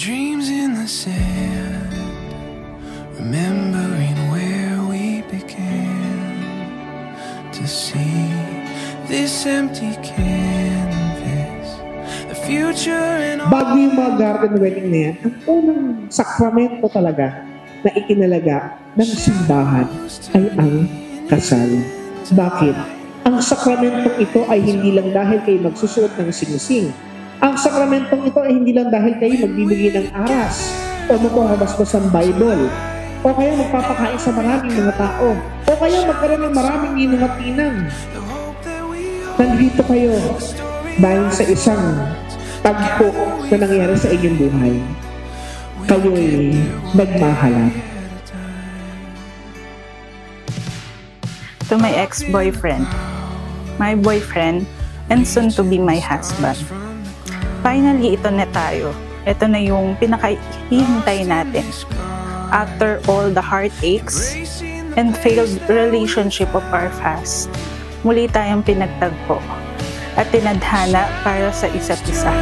dreams in the sand, remembering where we began to see this empty canvas, the future and all. Bago yung mga garden wedding na yan, ang unang sakramento talaga na ikinalaga ng simbahan ay ang kasal. Bakit? Ang sakramentong ito ay hindi lang dahil kayo magsusuot ng singsing. Ang sakramentong ito ay hindi lang dahil kayo magbibigay ng aras o magpapabasbas ng Bible o kaya magpapakain sa maraming mga tao o kaya magkaroon ng maraming inumatinang. Nandito kayo dahil sa isang tagpo na nangyari sa inyong buhay. Kayo'y nagmahalan. To my ex-boyfriend, my boyfriend, and soon to be my husband. Finally, ito na tayo. Ito na yung pinakahihintay natin. After all the heartaches and failed relationship of our past, muli tayong pinagtagpo at tinadhana para sa isa't isa.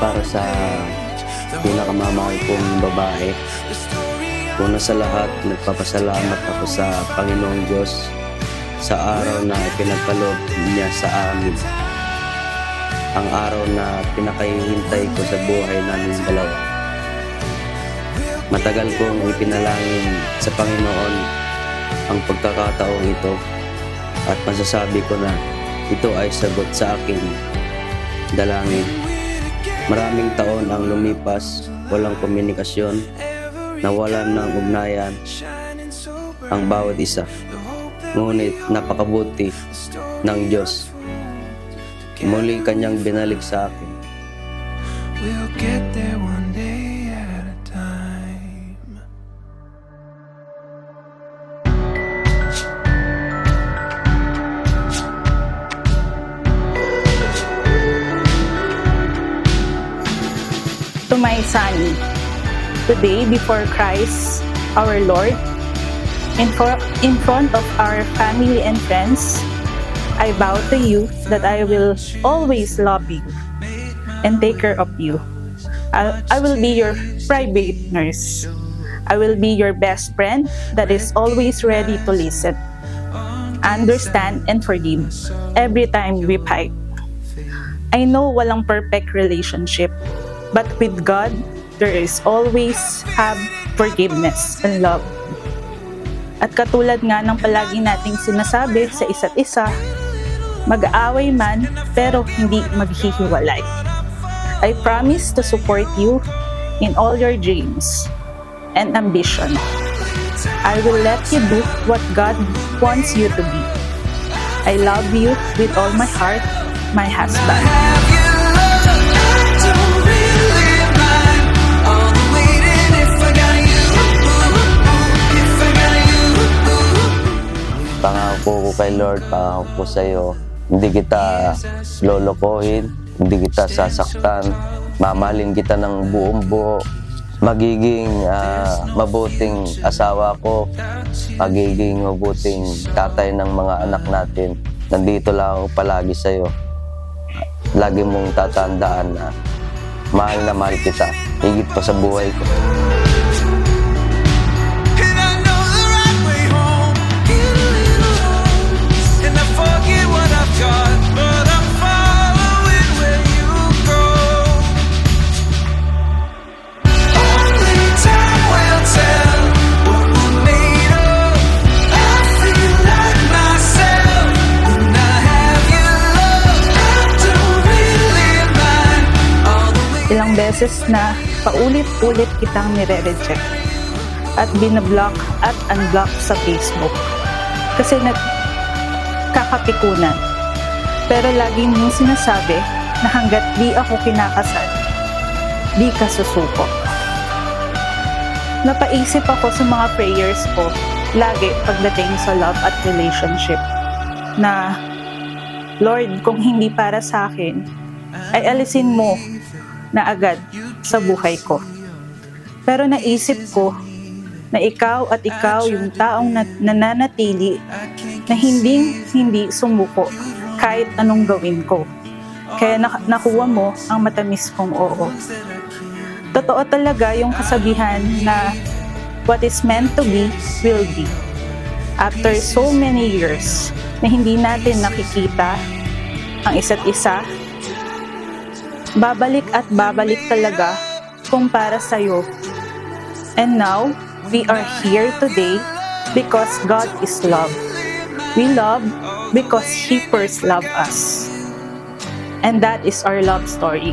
Para sa pinakamamahal kong babae, una sa lahat, nagpapasalamat ako sa Panginoong Diyos sa araw na ipinagkaloob niya sa amin. Ang araw na pinakahihintay ko sa buhay namin dalawa. Matagal kong ipinalangin sa Panginoon ang pagkakataong ito at masasabi ko na ito ay sagot sa aking dalangin. Maraming taon ang lumipas, walang komunikasyon, nawalan ng ugnayan ang bawat isa. Ngunit napakabuti ng Diyos. Muli kanyang binalik sa akin. We'll get there one day at a time. To my Sunny, today before Christ our Lord, in front of our family and friends, I vow to you that I will always love you and take care of you. I will be your private nurse. I will be your best friend that is always ready to listen, understand, and forgive every time we fight. I know walang perfect relationship, but with God, there is always have forgiveness and love. At katulad nga ng palagi nating sinasabi sa isa't isa, mag-aaway man pero hindi maghihiwalay. I promise to support you in all your dreams and ambition. I will let you do what God wants you to be. I love you with all my heart, my husband. Pangako ko kay Lord, pangako ko sa iyo, hindi kita lolokohin, hindi kita sasaktan, mamahalin kita ng buong buo, magiging mabuting asawa ko, magiging mabuting tatay ng mga anak natin. Nandito lang ako palagi sa iyo. Lagi mong tatandaan na mahal kita, higit pa sa buhay ko. Ilang beses na paulit-ulit kitang nire-reject at binablock at unblock sa Facebook kasi nagkakapikunan. Pero lagi mong sinasabi na hanggat di ako kinakasal, di ka susuko. Napaisip ako sa mga prayers ko lagi pagdating sa love at relationship na, Lord, kung hindi para sa akin, ay alisin mo na agad sa buhay ko. Pero naisip ko na ikaw at ikaw yung taong nananatili na hindi sumuko kahit anong gawin ko. Kaya nakuha mo ang matamis kong oo. Totoo talaga yung kasabihan na what is meant to be will be. After so many years na hindi natin nakikita ang isa't isa, babalik at babalik talaga kung para sa'yo. And now, we are here today because God is love. We love because He first loved us. And that is our love story.